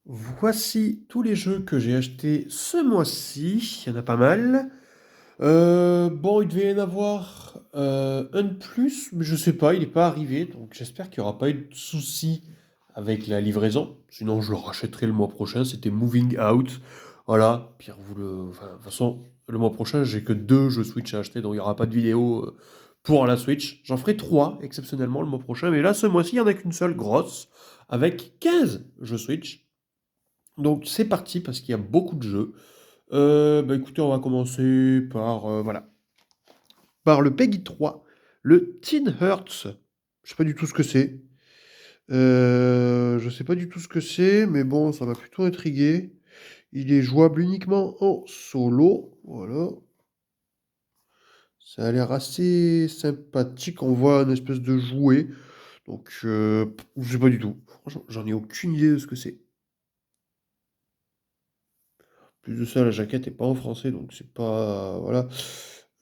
Voici tous les jeux que j'ai achetés ce mois-ci. Il y en a pas mal. Bon, il devait y en avoir un de plus, mais je sais pas, il n'est pas arrivé. Donc j'espère qu'il n'y aura pas eu de soucis avec la livraison. Sinon, je le rachèterai le mois prochain. C'était Moving Out. Voilà. Pierre, enfin, de toute façon, le mois prochain, j'ai que deux jeux Switch à acheter, donc il n'y aura pas de vidéo pour la Switch. J'en ferai trois, exceptionnellement, le mois prochain. Mais là, ce mois-ci, il n'y en a qu'une seule grosse, avec 15 jeux Switch. Donc c'est parti parce qu'il y a beaucoup de jeux. Bah écoutez, on va commencer par voilà, par le Peggy 3, le Teen Hearts. Je sais pas du tout ce que c'est. Je sais pas du tout ce que c'est, mais bon, ça m'a plutôt intrigué. Il est jouable uniquement en solo. Voilà. Ça a l'air assez sympathique. On voit une espèce de jouet. Donc, je sais pas du tout. Franchement, j'en ai aucune idée de ce que c'est. Plus de ça, la jaquette est pas en français, donc c'est pas. Voilà.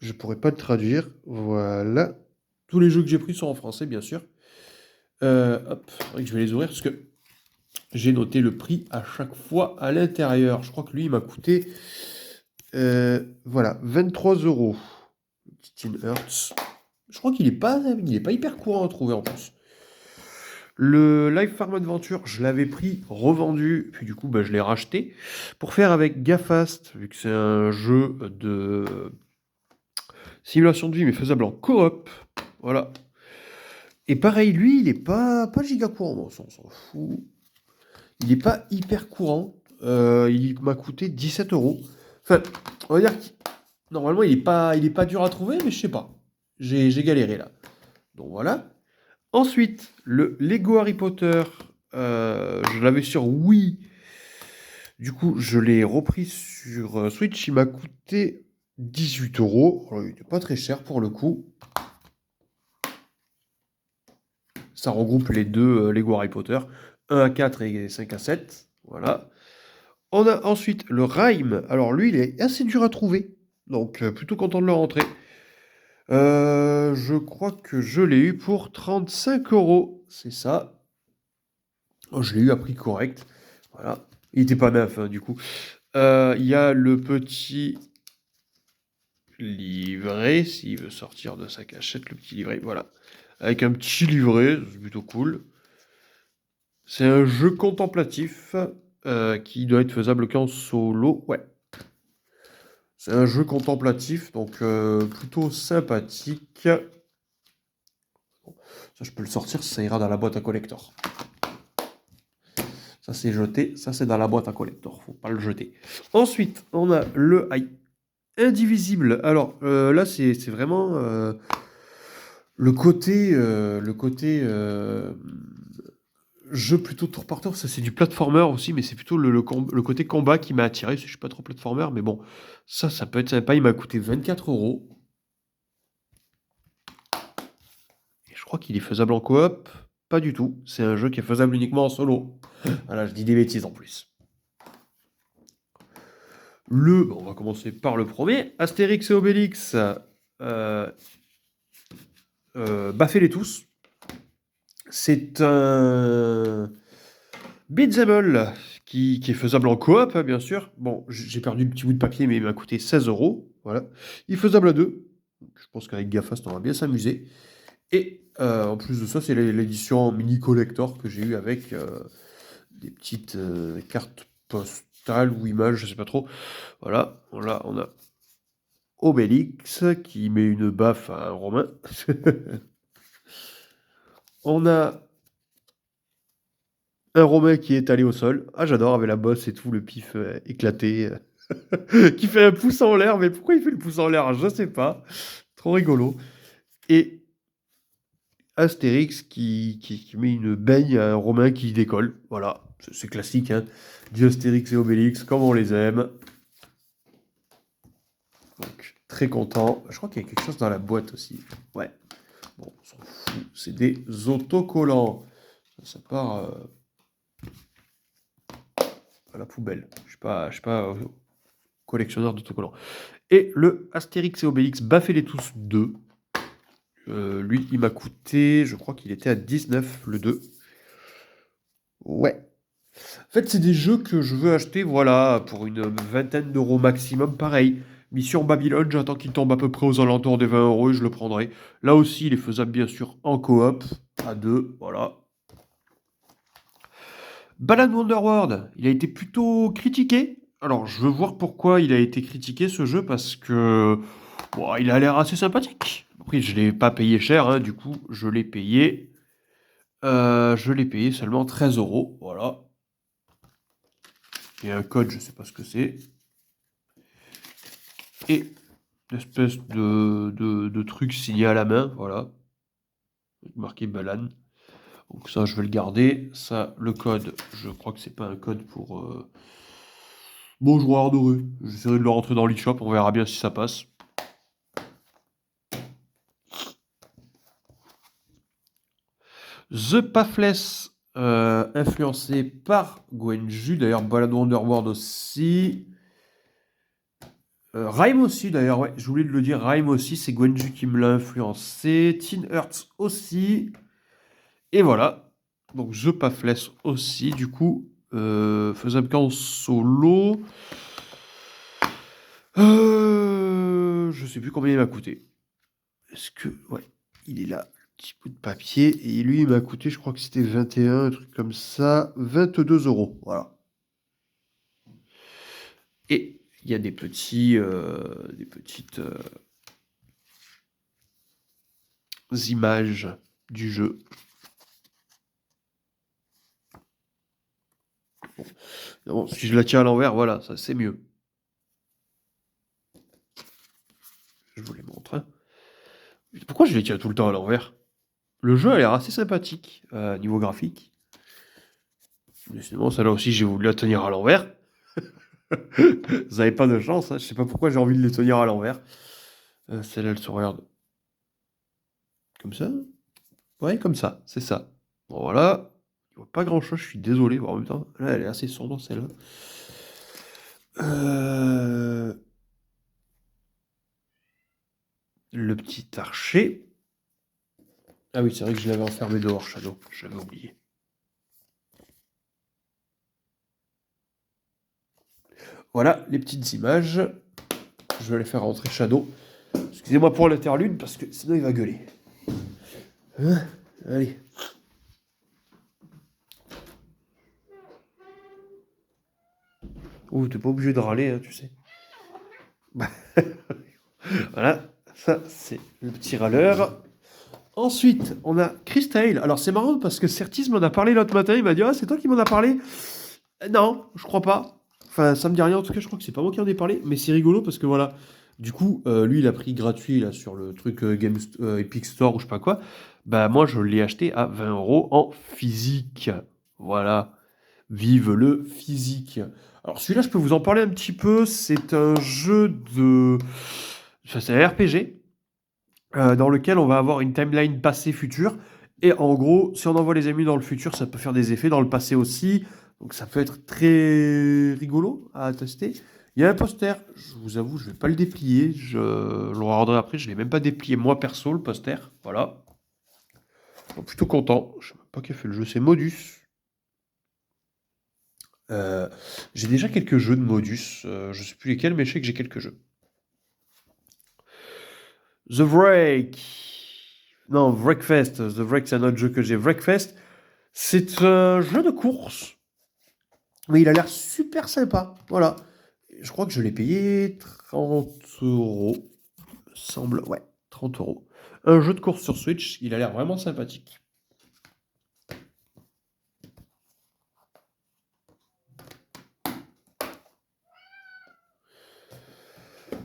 Je pourrais pas le traduire. Voilà. Tous les jeux que j'ai pris sont en français, bien sûr. Hop, c'est vrai que je vais les ouvrir parce que j'ai noté le prix à chaque fois à l'intérieur. Je crois que lui, il m'a coûté. Voilà, 23 euros. Le petit Teen Hearts. Je crois qu'il est pas hyper courant à trouver en plus. Le Live Farm Adventure, je l'avais pris, revendu, puis du coup, bah, je l'ai racheté pour faire avec Gafast, vu que c'est un jeu de simulation de vie, mais faisable en coop. Voilà. Et pareil, lui, il est pas giga courant, bon, ça, on s'en fout. Il est pas hyper courant. Il m'a coûté 17 euros. Enfin, on va dire que normalement, il est pas dur à trouver, mais je sais pas. J'ai galéré là. Donc voilà. Ensuite, le Lego Harry Potter, je l'avais sur Wii. Du coup, je l'ai repris sur Switch. Il m'a coûté 18 euros. Alors, il n'est pas très cher pour le coup. Ça regroupe les deux Lego Harry Potter, 1 à 4 et 5 à 7. Voilà. On a ensuite le Rhyme. Alors lui, il est assez dur à trouver. Donc plutôt content de le rentrer. Je crois que je l'ai eu pour 35 euros. C'est ça. Oh, je l'ai eu à prix correct. Voilà. Il était pas neuf, hein, du coup. Il y a le petit livret, s'il veut sortir de sa cachette, le petit livret. Voilà. Avec un petit livret, c'est plutôt cool. C'est un jeu contemplatif qui doit être faisable qu'en solo. Ouais. C'est un jeu contemplatif, donc plutôt sympathique. Bon, ça, je peux le sortir, ça ira dans la boîte à collector. Ça, c'est jeté. Ça, c'est dans la boîte à collector. Faut pas le jeter. Ensuite, on a le Indivisible. Alors là, c'est vraiment le côté jeu plutôt tour par tour. Ça, c'est du platformer aussi, mais c'est plutôt le côté combat qui m'a attiré. Je suis pas trop platformer, mais bon, ça peut être sympa. Il m'a coûté 24 euros. Et je crois qu'il est faisable en coop. Pas du tout. C'est un jeu qui est faisable uniquement en solo. Voilà, je dis des bêtises en plus. On va commencer par le premier. Astérix et Obélix. Baffez-les tous. C'est un beat'em all qui est faisable en coop, hein, bien sûr. Bon, j'ai perdu le petit bout de papier, mais il m'a coûté 16 euros. Voilà. Il est faisable à deux. Donc, je pense qu'avec Gafast, on va bien s'amuser. Et en plus de ça, c'est l'édition mini collector que j'ai eu avec des petites cartes postales ou images, je sais pas trop. Voilà, on a Obélix qui met une baffe à un Romain. On a un Romain qui est allé au sol. Ah, j'adore, avec la bosse et tout, le pif éclaté. Qui fait un pouce en l'air, mais pourquoi il fait le pouce en l'air? Je sais pas. Trop rigolo. Et Astérix qui met une baigne à un Romain qui décolle. Voilà, c'est classique, hein. Dit Astérix et Obélix, comme on les aime. Donc, très content. Je crois qu'il y a quelque chose dans la boîte aussi. Ouais. Bon, on s'en fout. C'est des autocollants. Ça part à la poubelle. Je suis pas collectionneur d'autocollants. Et le Astérix et Obélix Baffez-les tous 2. Lui, il m'a coûté, je crois qu'il était à 19 le 2. Ouais. fait, c'est des jeux que je veux acheter, voilà, pour une vingtaine d'euros maximum. Pareil, Mission Babylone, j'attends qu'il tombe à peu près aux alentours des 20 euros et je le prendrai. Là aussi, il est faisable, bien sûr, en coop, à deux, voilà. Balan Wonderworld, il a été plutôt critiqué. Alors, je veux voir pourquoi il a été critiqué, ce jeu, parce que bon, il a l'air assez sympathique. Après, je l'ai pas payé cher, hein, du coup, je l'ai payé seulement 13 euros, voilà. Il y a un code, je sais pas ce que c'est. Et une espèce de truc signé à la main, voilà. Marqué Balan. Donc ça, je vais le garder. Ça, le code, je crois que c'est pas un code pour... Bon, je regarderai. J'essaierai de le rentrer dans l'eShop, on verra bien si ça passe. The Pathless, influencé par Gwenju, d'ailleurs Balan Wonderworld aussi. Rhyme aussi, d'ailleurs, ouais, j'ai oublié de le dire, Rhyme aussi, c'est Gwenju qui me l'a influencé. Teen Hearts aussi. Et voilà. Donc The Pathless aussi, du coup, faisable qu'en solo. Je sais plus combien il m'a coûté. Est-ce que... Ouais, il est là, le petit bout de papier. Et lui, il m'a coûté, je crois que c'était 21, un truc comme ça. 22 euros, voilà. Et il y a des petites images du jeu. Bon, si je la tiens à l'envers, voilà, ça c'est mieux. Je vous les montre, hein. Pourquoi je les tiens tout le temps à l'envers? Le jeu a l'air assez sympathique, niveau graphique. Décidément, celle-là aussi, j'ai voulu la tenir à l'envers. Vous n'avez pas de chance, hein. Je sais pas pourquoi j'ai envie de les tenir à l'envers. Celle-là, elle se regarde comme ça. Ouais, comme ça, c'est ça. Bon, voilà. Je vois pas grand-chose, je suis désolé. Bon, en même temps, là, elle est assez sombre, celle-là. Le petit archer. Ah oui, c'est vrai que je l'avais enfermé dehors, Shadow. J'avais oublié. Voilà les petites images. Je vais aller faire rentrer Shadow. Excusez-moi pour l'interlude, parce que sinon il va gueuler. Hein? Allez. Oh, t'es pas obligé de râler, hein, tu sais. Voilà, ça c'est le petit râleur. Ensuite, on a Crystal. Alors c'est marrant parce que Certis m'en a parlé l'autre matin. Il m'a dit: Ah, c'est toi qui m'en as parlé? Non, je crois pas. Enfin, ça me dit rien. En tout cas, je crois que c'est pas moi qui en ai parlé. Mais c'est rigolo parce que voilà. Du coup, lui, il a pris gratuit là sur le truc Epic Store ou je sais pas quoi. Bah, moi, je l'ai acheté à 20 euros en physique. Voilà. Vive le physique. Alors, celui-là, je peux vous en parler un petit peu. C'est un jeu de. Enfin, c'est un RPG dans lequel on va avoir une timeline passé-futur. Et en gros, si on envoie les ennemis dans le futur, ça peut faire des effets dans le passé aussi. Donc ça peut être très rigolo à tester. Il y a un poster, je vous avoue, je ne vais pas le déplier. Je le regarderai après, je ne l'ai même pas déplié moi perso, le poster. Voilà. Donc, plutôt content. Je ne sais même pas qui a fait le jeu, c'est Modus. J'ai déjà quelques jeux de Modus. Je ne sais plus lesquels, mais je sais que j'ai quelques jeux. The Break. Non, Breakfast. The Break, c'est un autre jeu que j'ai. Breakfast, c'est un jeu de course. Mais il a l'air super sympa. Voilà. Je crois que je l'ai payé 30 euros. Me semble. Ouais, 30 euros. Un jeu de course sur Switch. Il a l'air vraiment sympathique.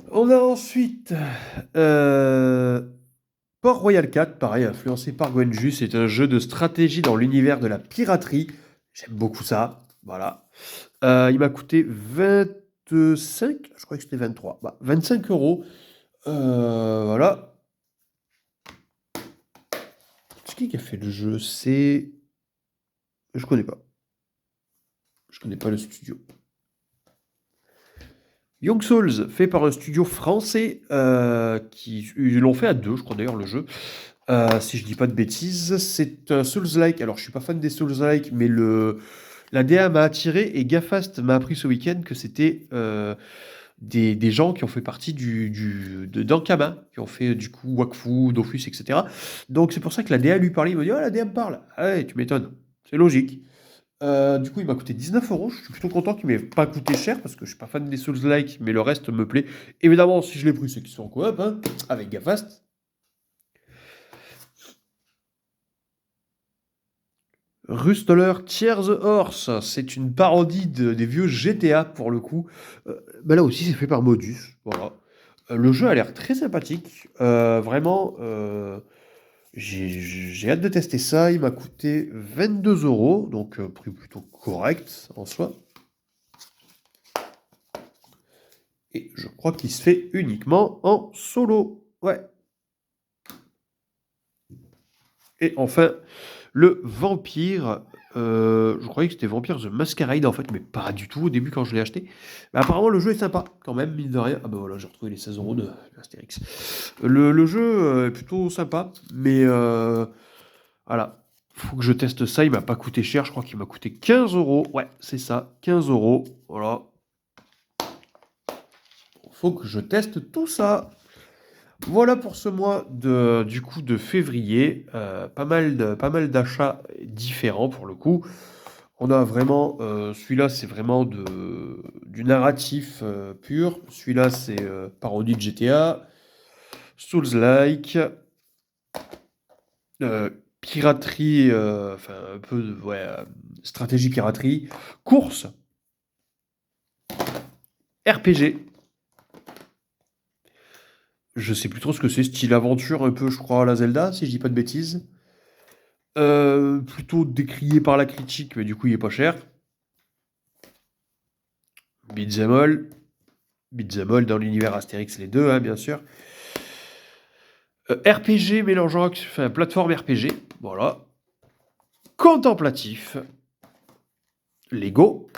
On a ensuite Port Royal 4, pareil, influencé par Gwenju. C'est un jeu de stratégie dans l'univers de la piraterie. J'aime beaucoup ça. Voilà. Il m'a coûté 25, je crois que c'était 23. Bah, 25 euros. Voilà. C'est qui a fait le jeu? C'est... Je connais pas. Je connais pas le studio. Young Souls, fait par un studio français qui ils l'ont fait à deux, je crois d'ailleurs le jeu. Si je dis pas de bêtises, c'est un Souls-like. Alors je suis pas fan des Souls-like, mais La DA m'a attiré et Gafast m'a appris ce week-end que c'était des gens qui ont fait partie d'Ankama, qui ont fait du coup Wakfu, Dofus, etc. Donc c'est pour ça que la DA lui parlait. Il m'a dit: «Ah, la DA me parle.» Ah ouais, tu m'étonnes. C'est logique. Du coup, il m'a coûté 19 €. Je suis plutôt content qu'il m'ait pas coûté cher parce que je suis pas fan des Souls-like, mais le reste me plaît. Évidemment, si je l'ai pris, c'est qu'ils sont en coop, hein, avec Gafast. Rustler Tear the Horse, c'est une parodie des vieux GTA pour le coup. Bah là aussi, c'est fait par Modus. Voilà. Le jeu a l'air très sympathique. Vraiment, j'ai hâte de tester ça. Il m'a coûté 22 €, donc prix plutôt correct en soi. Et je crois qu'il se fait uniquement en solo. Ouais. Et enfin, le Vampire. Je croyais que c'était Vampire The Masquerade en fait, mais pas du tout au début quand je l'ai acheté. Mais apparemment, le jeu est sympa quand même, mine de rien. Ah bah voilà, j'ai retrouvé les 16 € de Astérix. Le jeu est plutôt sympa, mais voilà. Faut que je teste ça. Il m'a pas coûté cher. Je crois qu'il m'a coûté 15 €. Ouais, c'est ça, 15 €. Voilà. Faut que je teste tout ça. Voilà pour ce mois du coup de février. Pas mal d'achats différents pour le coup. On a vraiment, celui-là c'est vraiment du narratif pur. Celui-là c'est parodie de GTA, Souls-like, piraterie, enfin un peu ouais, stratégie piraterie, course, RPG. Je sais plus trop ce que c'est, style aventure un peu, je crois, à la Zelda, si je dis pas de bêtises. Plutôt décrié par la critique, mais du coup il est pas cher. Beat'em all. Beat'em all dans l'univers Astérix, les deux, hein, bien sûr. RPG mélangeant, enfin plateforme RPG, voilà. Contemplatif. Lego.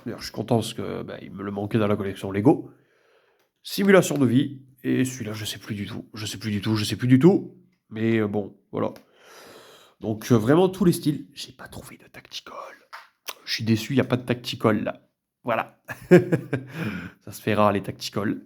D'ailleurs, je suis content parce que bah, il me le manquait dans la collection Lego. Simulation de vie. Et celui-là, je sais plus du tout. Je sais plus du tout. Je sais plus du tout. Mais bon, voilà. Donc vraiment tous les styles. J'ai pas trouvé de tactical. Je suis déçu, il n'y a pas de tactical là. Voilà. Ça se fait rare les tactical.